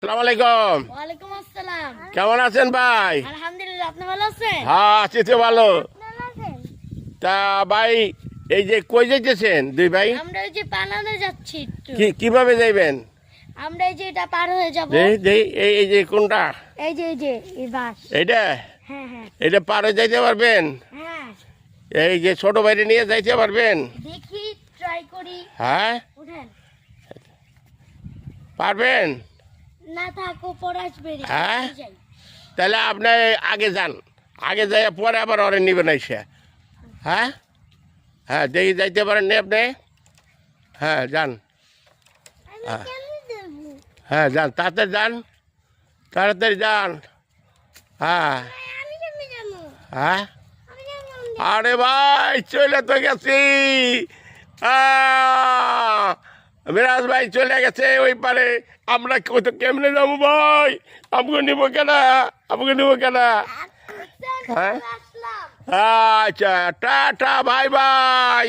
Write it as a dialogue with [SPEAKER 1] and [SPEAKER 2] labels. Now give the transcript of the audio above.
[SPEAKER 1] আসসালামু আলাইকুম।
[SPEAKER 2] ওয়ালাইকুম আসসালাম।
[SPEAKER 1] কেমন আছেন ভাই?
[SPEAKER 2] আলহামদুলিল্লাহ, আপনি ভালো আছেন?
[SPEAKER 1] হ্যাঁ, আছি তো ভালো।
[SPEAKER 2] ভালো আছেন?
[SPEAKER 1] তা ভাই, এই যে কই যাইতেছেন দুই ভাই?
[SPEAKER 2] আমরা এই যে পানানে যাচ্ছি একটু।
[SPEAKER 1] কিভাবে যাইবেন?
[SPEAKER 2] আমরা এই যে এটা পার হয়ে যাব।
[SPEAKER 1] এই যে কোনটা?
[SPEAKER 2] এই যে এই বাস।
[SPEAKER 1] এইটা
[SPEAKER 2] হ্যাঁ হ্যাঁ
[SPEAKER 1] এটা পার হয়ে যাইতে পারবেন?
[SPEAKER 2] হ্যাঁ,
[SPEAKER 1] এই যে ছোট ভাইরে নিয়ে যাইতে পারবেন?
[SPEAKER 2] দেখি ট্রাই করি।
[SPEAKER 1] হ্যাঁ,
[SPEAKER 2] উঠেন।
[SPEAKER 1] পারবেন?
[SPEAKER 2] না থাকো পরে আসবে রে।
[SPEAKER 1] হ্যাঁ?
[SPEAKER 2] এই যাই।
[SPEAKER 1] তাহলে আপনি আগে যান, আগে যাই পরে আবার ওরে নিবেন এসে। হ্যাঁ হ্যাঁ, দেখি যাইতে পারেন নি আপনি? হ্যাঁ যান,
[SPEAKER 2] আমি
[SPEAKER 1] হ্যাঁ।
[SPEAKER 2] কেমনে দেবো?
[SPEAKER 1] হ্যাঁ যান, তাড়াতাড়ি যান, তাড়াতাড়ি যান। হ্যাঁ
[SPEAKER 2] আমি কেমনে যাবো?
[SPEAKER 1] হ্যাঁ,
[SPEAKER 2] আমি কেমনে?
[SPEAKER 1] আরে ভাই চলে তো গেছি। মিরাজ ভাই চলে গেছে ওই পারে। আমরা কত কেমনে যাবো ভাই? আমাকে নিবো কেন? আমাকে নিবো কেন? হ্যাঁ?
[SPEAKER 2] আসলাম।
[SPEAKER 1] আচ্ছা, টাটা, বাই বাই।